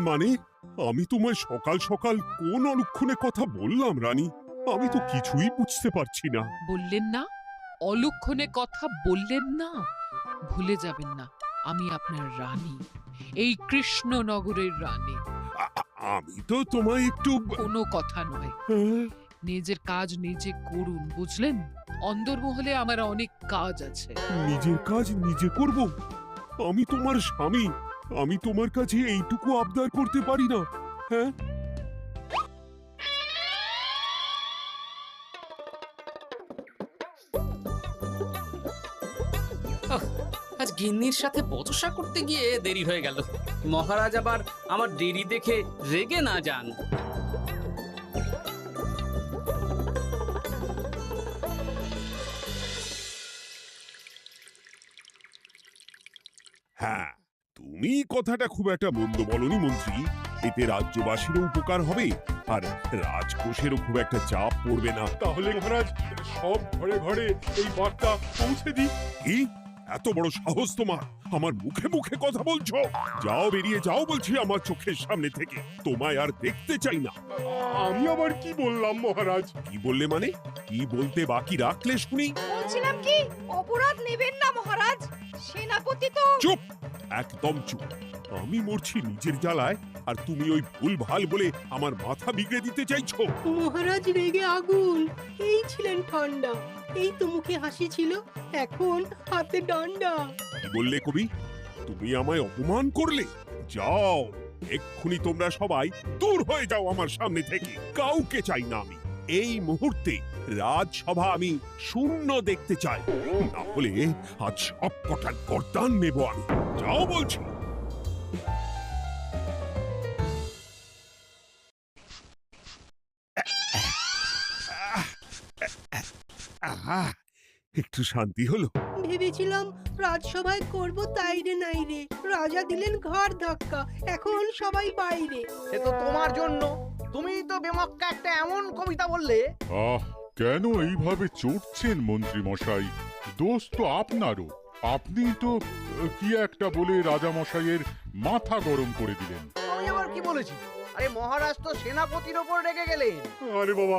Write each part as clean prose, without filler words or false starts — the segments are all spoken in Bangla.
মানে আমি তোমায় সকাল সকাল কোন অলক্ষণে কথা বললাম রানী? আমি তো কিছুই বুঝতে পারছি না। বললেন না, অলক্ষণে কথা বললেন না। ভুলে যাবেন না, আমি আপনার রানী, এই কৃষ্ণনগরের রানী। আমি তো তোমায় একটু কোনো কথা নয়, নিজের কাজ নিজে করুন, বুঝলেন? অন্দরমহলে আমার অনেক কাজ আছে। নিজের কাজ নিজে করব? আমি তোমার স্বামী, আমি তোমার কাছে এইটুকু আবদার করতে পারি না? হ্যাঁ, আহ, আজ গিন্নির সাথে বচসা করতে গিয়ে দেরি হয়ে গেল। মহারাজ আবার আমার দেরি দেখে রেগে না যান। হ্যাঁ, তুমি কথাটা খুব একটা মন্দ বলনি মন্ত্রী। এতে রাজ্যবাসীরও উপকার হবে, আর রাজকোষেরও খুব একটা চাপ পড়বে না। তাহলে মহারাজ সব ঘরে ঘরে এই বার্তা পৌঁছে দিই। কি এত বড় সাহস তোমার? আমার মুখে মুখে কথা বলছো? যাও, বেরিয়ে যাও বলছি আমার চোখের সামনে থেকে। তোমায় আর দেখতে চাই না। আমি আবার কি বললাম মহারাজ? কি বললে মানে? কি বলতে বাকি রাখলে শুনি? বলছিলাম কি, অপরাধ নেবেন না মহারাজ, সেনাপতি তো। চুপ, একদম চুপ। আমি মরছি নিজের জ্বালায়, আর তুমি ওই ভুল ভাল বলে আমার মাথা বিগড়ে দিতে চাইছো? মহারাজ রেগে আগুন, এই ছিলেন ঠান্ডা, এই তো মুখে হাসি ছিল, এখন হাতে ডান্ডা। কি বললে কবি? তুমি আমায় অপমান করলে? যাও, এক্ষুনি তোমরা সবাই দূর হয়ে যাও আমার সামনে থেকে। কাউকে চাই না আমি। এই মুহূর্তে রাজসভা আমি শূন্য দেখতে চাই, না হলে আজ সব কটার গর্দান নেব আমি। যাও বলছি। আহা, একটু শান্তি হলো। ভেবেছিলাম রাজসভায় করব তাই রে নাই রে, রাজা দিলেন ঘাড় ধাক্কা, এখন সবাই বাইরে। সে তো তোমার জন্য, তুমিই তো বেমক্কা একটা এমন কবিতা বললে। আহ, কেন এইভাবে চড়ছেন মন্ত্রী মশাই? দোষ তো আপনারও। আপনি তো কি একটা বলে রাজা মশাইয়ের মাথা গরম করে দিলেন। আমি আবার কি বলেছি? আরে মহারাজ তো সেনাপতির ওপর রেগে গেলেন। আরে বাবা,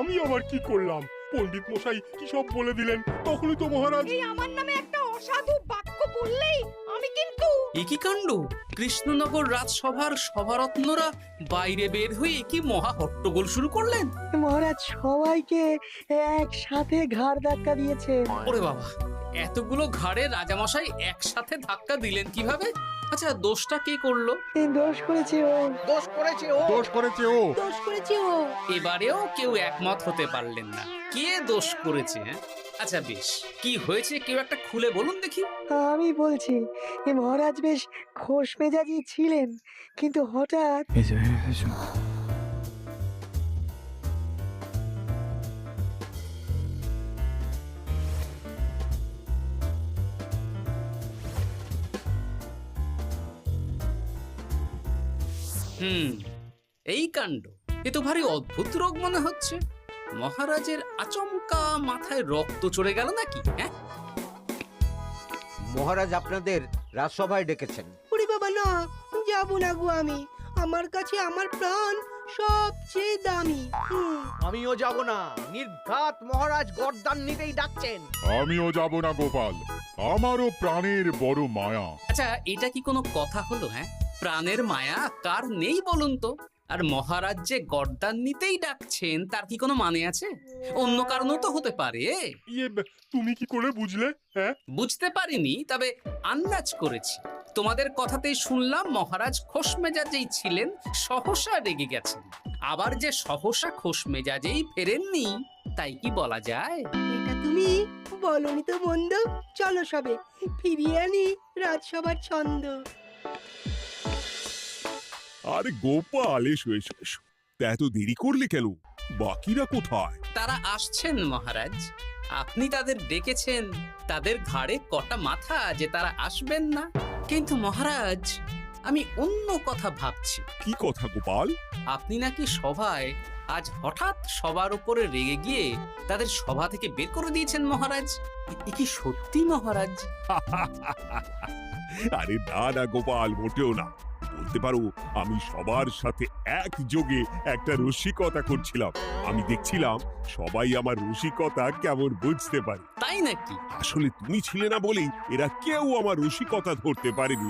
আমি আবার কি করলাম? পণ্ডিত মশাই কি সব বলে দিলেন, তখনই তো মহারাজ। এই আমার নামে একটা অসাধু বাক্য বললেই আমি কিন্তু। একই কাণ্ড! কৃষ্ণনগর রাজসভার সভারত্নরা বাইরে বের হয়ে কি মহা হট্টগোল শুরু করলেন। মহারাজ সবাইকে একসাথে ঘাড় ধাক্কা দিয়েছে। ওরে বাবা, এতগুলো ঘাড়ে রাজামশাই একসাথে ধাক্কা দিলেন কিভাবে? আচ্ছা, দোষটা কে করলো? দোষ করেছে ও, দোষ করেছে ও। দোষ করেছে ও। দোষ করেছে ও। এবারেও কেউ একমত হতে পারলেন না কে দোষ করেছে। আচ্ছা বেশ, কি হয়েছে কেউ একটা খুলে বলুন দেখি। আমি বলছি, মহারাজ বেশ খোশ মেজাজি ছিলেন, কিন্তু হঠাৎ এই কাণ্ড! এ তো ভারী অদ্ভুত রোগ মনে হচ্ছে। মহারাজের আচমকা মাথায় রক্ত চড়ে গেল নাকি? হ্যাঁ, মহারাজ আপনাদের রাজসভায় ডেকেছেন। ওরে বাবা না, যাবো না গো আমি, আমার কাছে আমার প্রাণ সবচেয়ে দামি। আমিও যাব না, নির্ঘাত মহারাজ গর্দান নিতেই ডাকছেন। আমিও যাব না গোপাল, আমারও প্রাণের বড় মায়া। আচ্ছা এটা কি কোনো কথা হলো? হ্যাঁ, প্রাণের মায়া কার নেই বলুন তো? আর মহারাজ যে গর্দান নিতেই ডাকছেন তার কি কোনো মানে আছে? অন্য কারণও তো হতে পারে। তুমি কি করে বুঝলে? হ্যাঁ, বুঝতে পারিনি, তবে আন্দাজ করেছি। তোমাদের কথাতেই শুনলাম মহারাজ খোশ মেজাজেই ছিলেন, সহসা রেগে গেছেন। আবার যে সহসা খোশ মেজাজেই ফেরেননি, তাই কি বলা যায়? এটা তুমি বলনি তো মন্দ। চলো সবে ফিরিয়ে আনি রাজসভার ছন্দ। আরে গোপাল, এসো এসো এসো। তা এত দেরি করলে কেন? বাকিরা কোথায়? তারা আসছেন মহারাজ। আপনি তাদের ডেকেছেন, তাদের ঘাড়ে কটা মাথা যে তারা আসবেন না। কিন্তু মহারাজ, আমি অন্য কথা ভাবছি। কি কথা গোপাল? আপনি নাকি সভায় আজ হঠাৎ সবার উপরে রেগে গিয়ে তাদের সভা থেকে বের করে দিয়েছেন মহারাজ। এ কি সত্যি মহারাজ? আরে না না গোপাল, মোটেও না। বলতে পারো আমি সবার সাথে একযোগে একটা রসিকতা করছিলাম। আমি দেখছিলাম সবাই আমার রসিকতা কেমন বুঝতে পারে। তাই নাকি? আসলে তুমি ছিলে না বলেই এরা কেউ আমার রসিকতা ধরতে পারেনি।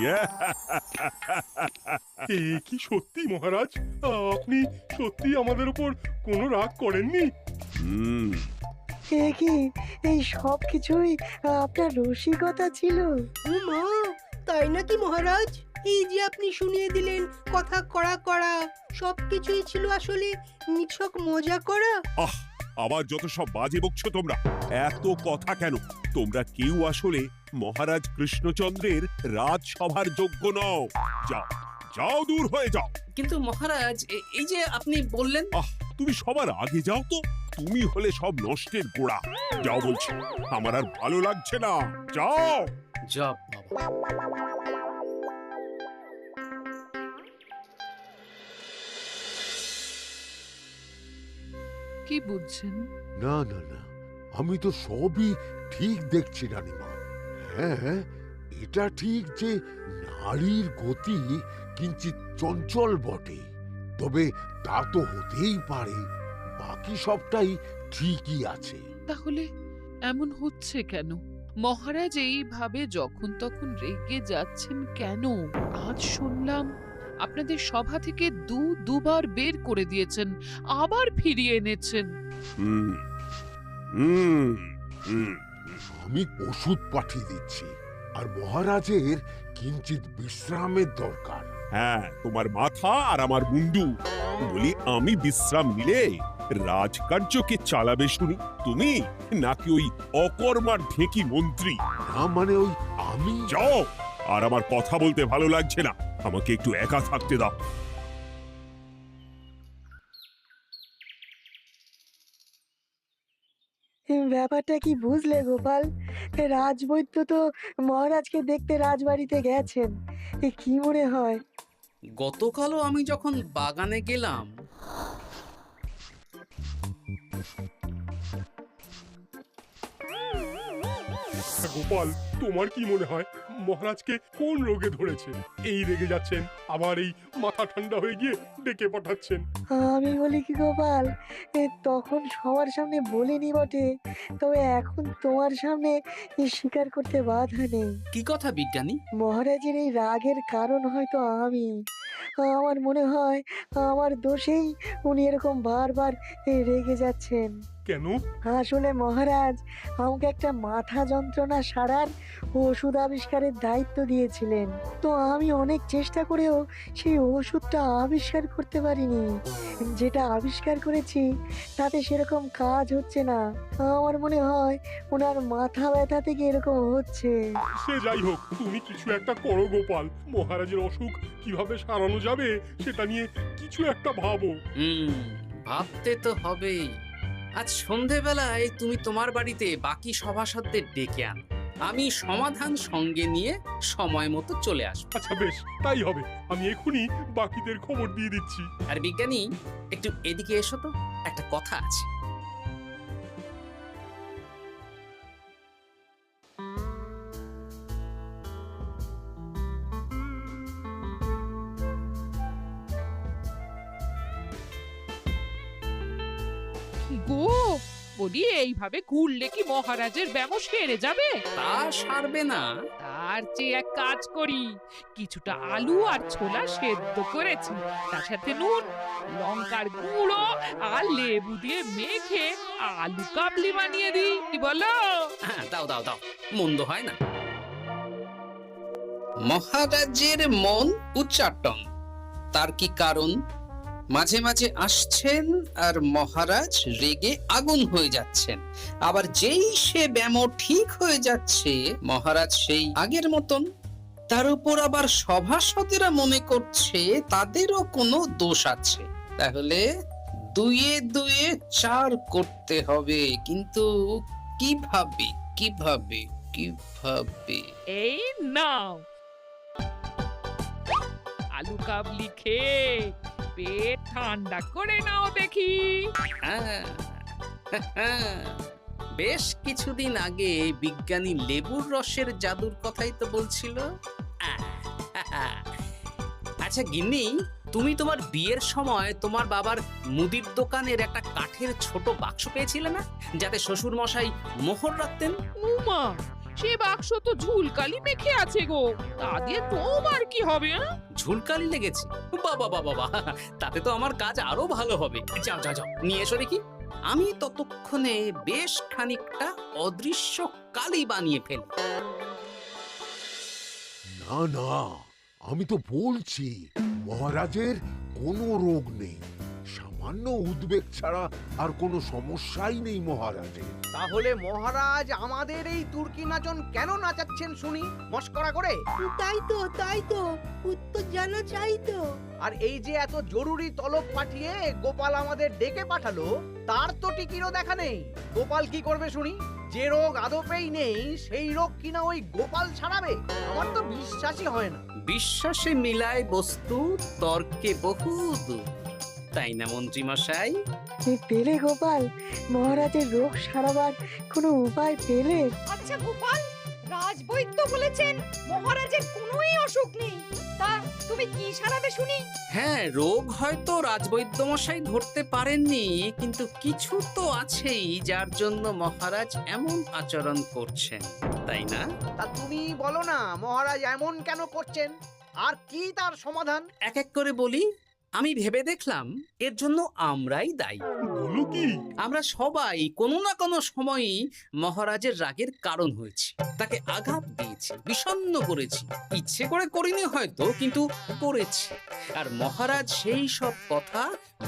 এ কি সত্যি মহারাজ? আপনি সত্যি আমাদের উপর কোনো রাগ করেননি? হুম, এ কি, এই সব কিছুই আপনার রসিকতা ছিল? ও মা, তাই নাকি মহারাজ? এই যে আপনি শুনিয়ে দিলেন কথা কড়া কড়া, সবকিছুই ছিল আসলে নিছক মজা করা। আহ, আবার যত সব বাজে বকছো তোমরা। এত কথা কেন? তোমরা কেউ আসলে মহারাজ কৃষ্ণচন্দ্রের রাজসভার যোগ্য নও। যাও যাও, দূর হয়ে যাও। কিন্তু মহারাজ, এই যে আপনি বললেন। আহ, তুমি সবার আগে যাও তো। তুমি হলে সব নষ্টের গোড়া। যাও বলছি, আমার আর ভালো লাগছে না। যাও। জব বাবা। কি বুঝছেন? না না না, আমি তো সবই ঠিক দেখছি রানীমা। হ্যাঁ, এটা ঠিক যে নারীর গতি কিঞ্চিত চঞ্চল বটে, তবে তা তো হতেই পারে। বাকি সবটাই ঠিকই আছে। তাহলে এমন হচ্ছে কেন? মহারাজ এইভাবে যখন তখন রেগে যাচ্ছেন কেন? আজ শুনলাম আপনাদের সভা থেকে দুবার বের করে দিয়েছেন, আবার ফিরিয়ে এনেছেন। হুম হুম হুম। আমি ওষুধ পাঠিয়ে দিচ্ছি, আর মহারাজের কিঞ্চিত বিশ্রামের দরকার। হ্যাঁ, তোমার মাথা আর আমার মুন্ডু। বলি, আমি বিশ্রাম নিলে রাজকার্যকে চালাবে শুনি তুমি, নাকি ওই অকর্মার ঢেকি মন্ত্রী? না মানে ওই আমি। যাও, আর আমার কথা বলতে ভালো লাগছে না। আমাকে একটু একা থাকতে দাও। ব্যাপারটা কি বুঝলে গোপাল? রাজবৈদ্য তো মহারাজকে দেখতে রাজবাড়িতে গেছেন। কি মনে হয়? গতকালও আমি যখন বাগানে গেলাম, গোপাল, তোমার কি মনে হয় মহারাজকে কোন রোগে ধরেছে? এই রেগে যাচ্ছেন, আবার এই মাথা ঠান্ডা হয়ে গিয়ে ডেকে পাঠাচ্ছেন। আমি বলি কি গোপাল, তখন সবার সামনে বলিনি বটে, তবে এখন তোমার সামনে স্বীকার করতে বাধা নেই। কি কথা বিজ্ঞানী? মহারাজের এই রাগের কারণ হয়তো আমি। আমার মনে হয় আমার দোষেই উনি এরকম বারবার রেগে যাচ্ছেন। কেন? আসলে মহারাজ আমাকে একটা মাথা যন্ত্রণা সারার ওষুধ আবিষ্কারের দায়িত্ব দিয়েছিলেন, তো আমি অনেক চেষ্টা করেও সেই ওষুধটা আবিষ্কার করতে পারিনি। যেটা আবিষ্কার করেছি তাতে সেরকম কাজ হচ্ছে না। আমার মনে হয় ওনার মাথা ব্যথা থেকে এরকম হচ্ছে। সে যাই হোক, তুমি কিছু একটা করো গোপাল। মহারাজের অসুখ কিভাবে সারানো যাবে সেটা নিয়ে কিছু একটা ভাবো। ভাবতে তো হবেই। আজ সন্ধেবেলায় তুমি তোমার বাড়িতে বাকি সভাসদদের ডেকে আনো, আমি সমাধান সঙ্গে নিয়ে সময় মতো চলে আসবো। আচ্ছা বেশ, তাই হবে। আমি এখনই বাকিদের খবর দিয়ে দিচ্ছি। আর বিজ্ঞানী, একটু এদিকে এসো তো, একটা কথা আছে। গো, বলি এইভাবে ঘুরলে কি মহারাজের ব্যামো সেরে যাবে? তা সারবে না। তার চেয়ে এক কাজ করি, কিছুটা আলু আর ছোলা সেদ্ধ করেছি, তার সাথে নুন, লঙ্কার গুঁড়ো আর লেবু দিয়ে মেখে আলু কাবলি বানিয়ে দিই, কি বলো? হ্যাঁ, দাও দাও দাও, মন্দ হয় না। মহারাজের মন উচ্চাটন। তার কি কারণ? মাঝে মাঝে আসছেন আর মহারাজ রেগে আগুন হয়ে যাচ্ছেন, আবার যেই সে ব্যামো ঠিক হয়ে যাচ্ছে মহারাজ সেই আগের মতন। তার উপর আবার সভাসদেরা মনে করছে তাদেরও কোনো দোষ আছে। তাহলে দুয়ে দুয়ে চার করতে হবে, কিন্তু কিভাবে কিভাবে কিভাবে? এই নাও আলু কাবলি খেয়ে পেট ঠান্ডা করে নাও দেখি। হ্যাঁ, বেশ কিছুদিন আগে বিজ্ঞানী লেবুর রসের জাদুর কথাই তো বলছিল। আচ্ছা গিন্নি, তুমি তোমার বিয়ের সময় তোমার বাবার মুদির দোকানের একটা কাঠের ছোট বাক্স পেয়েছিলে না, যাতে শ্বশুর মশাই মোহর রাখতেন? উমা, সে বাক্স তো ঝুলকালি মেখে আছে গো, তা দিয়ে তোমার কি হবে? ঝুলকালি লেগেছে? বাবা বাবা বাবা, তাতে তো আমার কাজ আরো ভালো হবে। যাও যাও যাও, নিয়ে এসো দেখি। আমি ততক্ষণে বেশ খানিকটা অদৃশ্য কালি বানিয়ে ফেলি। না না, আমি তো বলছি মহারাজের কোনো রোগ নেই, সামান্য উদ্বেগ ছাড়া আর কোনো সমস্যাই নেই মহারাজের। তাহলে মহারাজ আমাদের এই তুর্কি নাচন কেন নাচাচ্ছেন শুনি, মস্করা করে? তাই তো উত্তর জানা চাই তো। আর এই যে এত জরুরি তলব পাঠিয়ে গোপাল আমাদের ডেকে পাঠালো, তার তো টিকিরও দেখা নেই। গোপাল কি করবে শুনি? যে রোগ আদপেই নেই সেই রোগ কিনা ওই গোপাল ছাড়াবে? আমার তো বিশ্বাসই হয় না। বিশ্বাসে মিলায় বস্তু, তর্কে বহু দূর, তাই না মন্ত্রী মশাই? পেলে গোপাল, মহারাজের রোগ সারাবার কোনো উপায় পেলে? আচ্ছা গোপাল, রাজবৈদ্য বলেছেন মহারাজের কোনোই অসুখ নেই, তা তুমি কি সারাবে শুনি? হ্যাঁ, রোগ হয়তো রাজবৈদ্য মশাই ধরতে পারেননি, কিন্তু কিছু তো আছেই যার জন্য মহারাজ এমন আচরণ করছেন, তাই না? তা তুমি বলো না মহারাজ এমন কেন করছেন, আর কি তার সমাধান? এক এক করে বলি। আমি ভেবে দেখলাম এর জন্য আমরাই দায়ী। বলো কি? আমরা সবাই কোনো না কোনো সময়ই মহারাজের রাগের কারণ হয়েছি, তাকে আঘাত দিয়েছি, বিষণ্ণ করেছি। ইচ্ছে করে করিনি হয়তো, কিন্তু করেছি। আর মহারাজ সেই সব কথা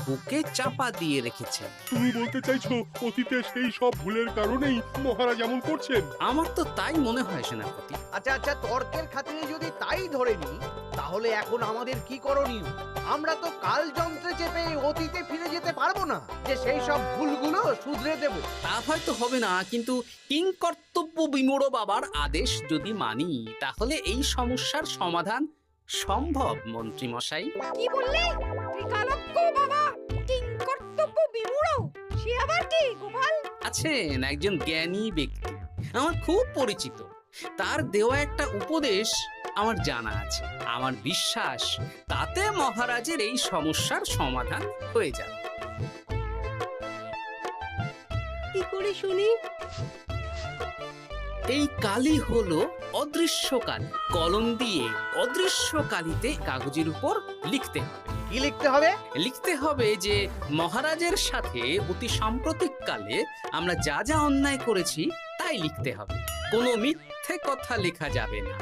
বুকে চাপা দিয়ে রেখেছেন। তুমি বলতে চাইছো অতীতে সেই সব ভুলের কারণেই মহারাজ এমন করছেন? আমার তো তাই মনে হয় সেনাপতি। আচ্ছা, তর্কের খাতিরে যদি তাই ধরে নি, তাহলে এখন আমাদের কি করণীয়? আমরা তো কাল যন্ত্রে চেপে অতীতে ফিরে যেতে পারবো না যে সেই সব ভুলগুলো শুধরে দেব। তা হয়তো হবে না, কিন্তু কিংকর্তব্য বিমূঢ় বাবার আদেশ যদি মানি, তাহলে এই সমস্যার সমাধান সম্ভব মন্ত্রী মশাই। কি বললে? ত্রিকালজ্ঞ বাবা কিংকর্তব্য বিমূঢ়, সে আবার কি গোপাল? আছেন একজন জ্ঞানী ব্যক্তি, আমার খুব পরিচিত। তার দেওয়া একটা উপদেশ আমার জানা আছে। আমার বিশ্বাস তাতে মহারাজের এই সমস্যার সমাধান হয়ে যাবে। কি করে শুনি? এই কালি হলো অদৃশ্য কালি। কলম দিয়ে অদৃশ্য কালিতে কাগজের উপর লিখতে হবে। কি লিখতে হবে? লিখতে হবে যে মহারাজের সাথে অতি সাম্প্রতিক কালে আমরা যা যা অন্যায় করেছি তাই লিখতে হবে। কোনো মিথ্যে কথা লেখা যাবে না।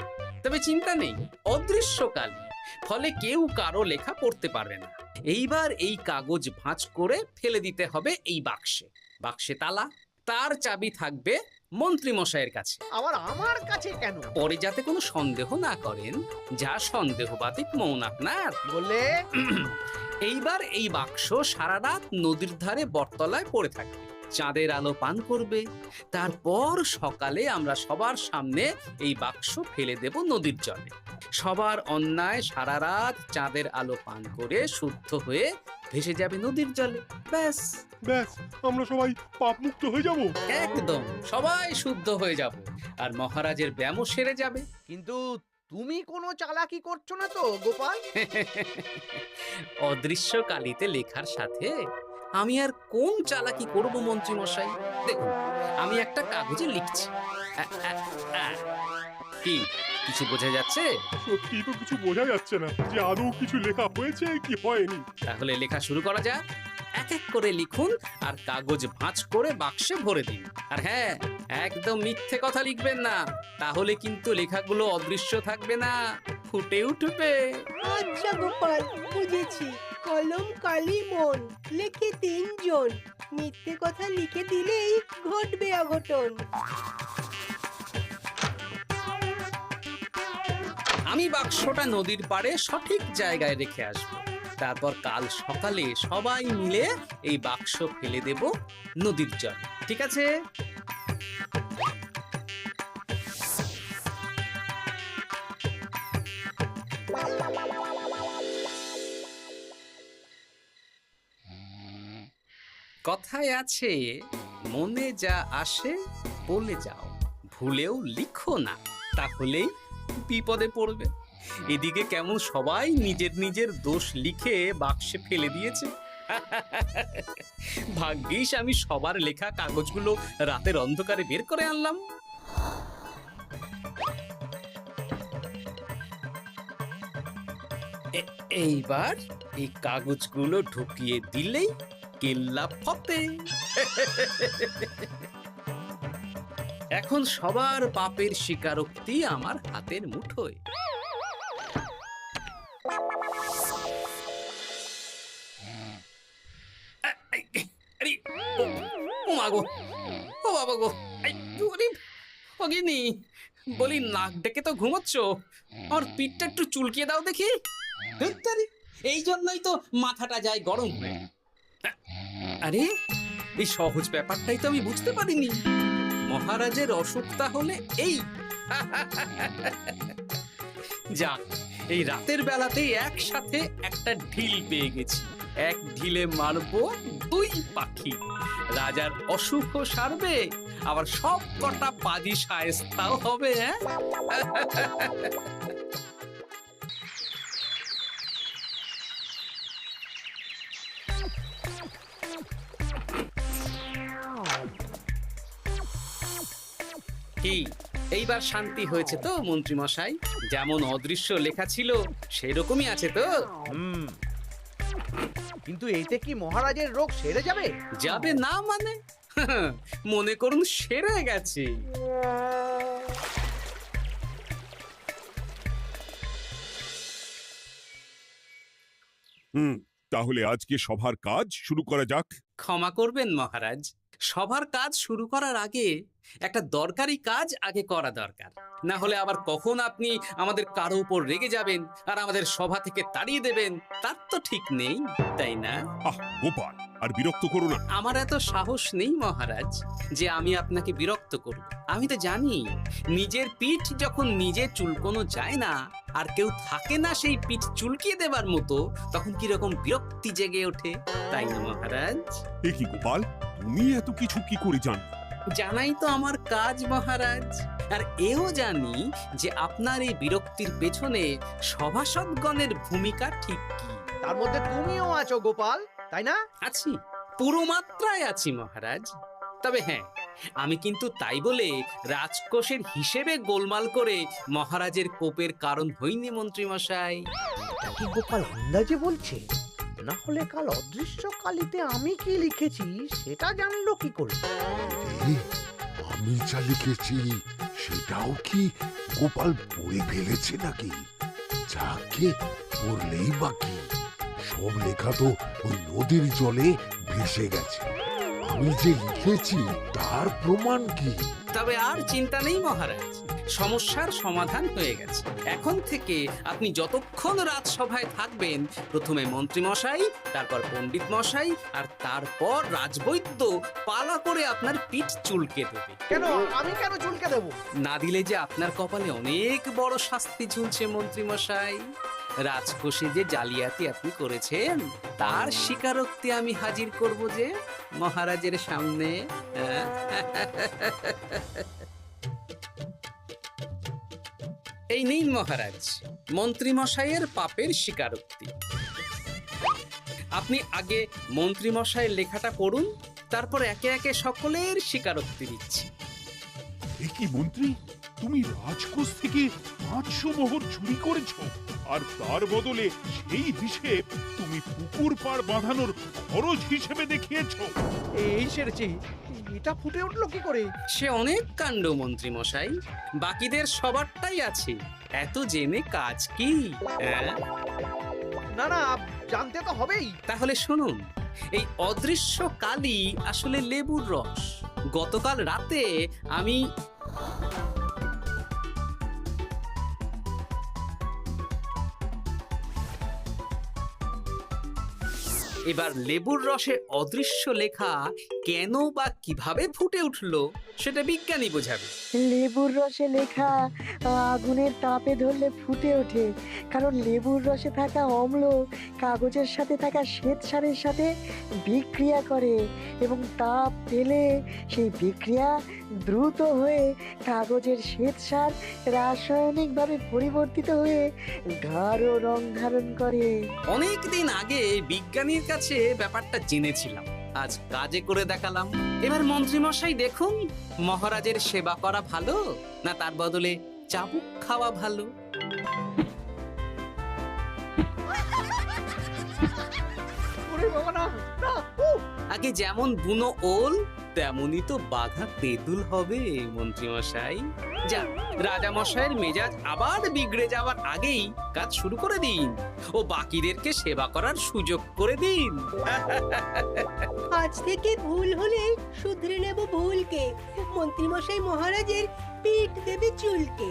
তবে চিন্তা নেই, অদৃশ্য কালি, ফলে কেউ কারো লেখা পড়তে পারবে না। এইবার এই কাগজ ভাঁজ করে ফেলে দিতে হবে এই বাক্সে। বাক্সে তালা, তার চাবি থাকবে মন্ত্রী মশাইয়ের কাছে। আবার আমার কাছে কেন? পরে যাতে কোনো সন্দেহ না করেন, যা সন্দেহবাতিক মৌন আপনার। বললে এইবার এই বাক্স সারা রাত নদীর ধারে বটতলায় পড়ে থাকবে, চাঁদের আলো পান করবে। তারপর সকালে আমরা সবার সামনে এই বাক্স ফেলে দেব নদীর জলে। সবার অন্যায় সারা রাত চাঁদের আলো পান করে শুদ্ধ হয়ে ভেসে যাবে নদীর জলে। ব্যাস ব্যাস, আমরা সবাই পাপ মুক্ত হয়ে যাব। একদম সবাই শুদ্ধ হয়ে যাব, আর মহারাজের ব্যায়ামও সেরে যাবে। কিন্তু তুমি কোনো চালাকি করছো না তো গোপাল? অদৃশ্য কালিতে লেখার সাথে আমি আর কোন চালাকি করব মন্ত্রী মশাই? দেখুন, আমি একটা কাগজে লিখছি। কি কিছু বোঝা যাচ্ছে? সত্যি তো কিছু বোঝা যাচ্ছে না যে আদৌ কিছু লেখা হয়েছে কি হয়নি। তাহলে লেখা শুরু করা যাক। এক এক করে লিখুন আর কাগজ ভাঁজ করে বাক্সে ভরে দিন। আর হ্যাঁ, একদম মিথ্যে কথা লিখবেন না, তাহলে কিন্তু লেখাগুলো অদৃশ্য থাকবে না, ফুটে উঠবে। আচ্ছা গোপাল, বুঝেছি। কলম কালি মন, লেখে 3 জন। মিথ্যে কথা লিখে দিলেই ঘটবে অঘটন। আমি বাক্সটা নদীর পাড়ে সঠিক জায়গায় রেখে আসব। তারপর কাল সকালে সবাই মিলে এই বাক্স ফেলে দেব নদীর জলে। ঠিক আছে? কথায় আছে, মনে যা আসে বলে যাও, ভুলেও লিখো না, তাহলেই বিপদে পড়বে। এদিকে কেমন সবাই নিজের নিজের দোষ লিখে বাক্সে ফেলে দিয়েছে। ভাগ্যিস আমি সবার লেখা কাগজগুলো রাতের অন্ধকারে বের করে আনলাম। এইবার এই কাগজগুলো ঢুকিয়ে দিলেই কেল্লা ফতে। এখন সবার পাপের স্বীকারোক্তি আমার হাতের মুঠোয়। আরে, ও মা গো, ও বাবা গো, অগিনি বলি, নাক ডেকে তো ঘুমোচ্ছ, আর পিঠটা একটু চুলকিয়ে দাও দেখি। এই জন্যই তো মাথাটা যায় গরম হয়ে। আরে, এই সহজ ব্যাপারটাই তো আমি বুঝতে পারিনি। মহারাজের অসুখ তাহলে এই। যাক, এই রাতের বেলাতেই একসাথে একটা ঢিল পেয়ে গেছি। এক ঢিলে মারবো 2 পাখি। রাজার অসুখও সারবে, আবার সব কটা পাজি শায়েস্তাও হবে। কি এইবার শান্তি হয়েছে তো মন্ত্রী মশাই? যেমন অদৃশ্য লেখা ছিল সেরকমই আছে তো? কিন্তু এতে কি মহারাজের রোগ সেরে যাবে? যাবে না মানে? মনে করুন সেরে গেছে। তাহলে আজকে সভার কাজ শুরু করা যাক। ক্ষমা করবেন মহারাজ, সবার কাজ শুরু করার আগে একটা দরকারি কাজ আগে করা দরকার। না হলে আবার কখন আপনি আমাদের কারো উপর রেগে যাবেন আর আমাদের সভা থেকে তাড়িয়ে দেবেন তার তো ঠিক নেই, তাই না? গোপাল, আর বিরক্ত করো না। আমার এত সাহস নেই মহারাজ যে আমি আপনাকে বিরক্ত করব। আমি তো জানি নিজের পিঠ যখন নিজে চুলকোনো যায় না, আর কেউ থাকে না সেই পিঠ চুলকিয়ে দেবার মতো, তখন কিরকম বিরক্তি জেগে ওঠে, তাই না মহারাজ? এ কি গোপাল, তুমি এত কিছু কি করে জানো? জানাই তো আমার কাজ মহারাজ। আর এও জানি যে আপনার এই বিরক্তির পেছনে সভাসদগণের ভূমিকা ঠিক কি। তার মধ্যে তুমিও আছো গোপাল, তাই না? আছি, পুরো মাত্রায় আছি মহারাজ। তবে হ্যাঁ, আমি কিন্তু তাই বলে রাজকোষের হিসেবে গোলমাল করে মহারাজের কোপের কারণ হইনি মন্ত্রী মশাই। এটা কি গোপাল আন্দাজে বলছে? না হলে কাল অদৃশ্য কালিতে আমি কি লিখেছি সেটা জানলো কি করে? আমি যা লিখেছি সেটাও কি গোপাল পড়ে ফেলেছে নাকি? যাকে পড়লেই বাকি, সব লেখা তো ওই নদীর জলে ভেসে গেছে। আমি যে লিখেছি তার প্রমাণ কি? তবে আর চিন্তা নেই মহারাজ, সমস্যার সমাধান হয়ে গেছে। এখন থেকে আপনি যতক্ষণ রাজসভায় থাকবেন, প্রথমে মন্ত্রী মশাই, তারপর পণ্ডিত মশাই, আর তারপর রাজবৈদ্য পালা করে আপনার পিঠ চুলকে দেবে। কেন আমি কেন চুলকে দেব? না দিলে যে আপনার কপালে অনেক বড় শাস্তি ঝুলছে মন্ত্রী মশাই। রাজকোষে যে জালিয়াতি আপনি করেছেন তার স্বীকারোক্তি আমি হাজির করব যে মহারাজের সামনে। এই নিন মহারাজ, মন্ত্রী মশাইয়ের পাপের স্বীকারোক্তি। আপনি আগে মন্ত্রী মশাইয়ের লেখাটা পড়ুন, তারপর একে একে সকলের স্বীকারোক্তি দিচ্ছি। এ কি মন্ত্রী, তুমি রাজকোষ থেকে 500 মোহর চুরি করেছো, আর তার বদলে সেই হিসেব তুমি পুকুর পাড় বাঁধানোর খরচ হিসেবে দেখিয়েছো। এই সেরেছি, এটা ফুটে উঠলো কি করে? সে অনেক কাণ্ড মন্ত্রী মশাই, বাকিদের সবারটাই আছে, এত জেনে কাজ কি? না না, জানতে তো হবেই। তাহলে শুনুন, এই অদৃশ্য কালি আসলে লেবুর রস। গতকাল রাতে আমি এবার লেবুর রসে অদৃশ্য লেখা কেন বা কিভাবে ফুটে উঠলো সেটা বিজ্ঞানী বোঝাবে। লেবুর রসে লেখা আগুনের তাপে ধরলে ফুটে ওঠে, কারণ লেবুর রসে থাকা অম্ল কাগজের সাথে থাকা শ্বেতসারের সাথে বিক্রিয়া করে এবং তাপ পেলে সেই বিক্রিয়া দ্রুত হয়ে কাগজের শ্বেতসার রাসায়নিকভাবে পরিবর্তিত হয়ে গাঢ় রং ধারণ করে। অনেক দিন আগে বিজ্ঞানীর কাছে ব্যাপারটা জেনেছিলাম, আজ কাজে করে দেখালাম। এবার মন্ত্রী মশাই দেখুন, মহারাজের সেবা করা ভালো না তার বদলে চাবুক খাওয়া ভালো। ওরে বাবা, না না, উহ! আগে যেমন বুনো ওল তেমনই তো বাঘা তেঁতুল হবে মন্ত্রী মশাই। যা, রাজা মশাইয়ের মেজাজ আবার বিগড়ে যাওয়ার আগেই কাজ শুরু করে দিন ও বাকিদেরকে সেবা করার সুযোগ করে দিন। আজ থেকে ভুল হলে শুধরে নেব ভুলকে। মন্ত্রীমশাই মহারাজের পিঠ দেবে চুলকে।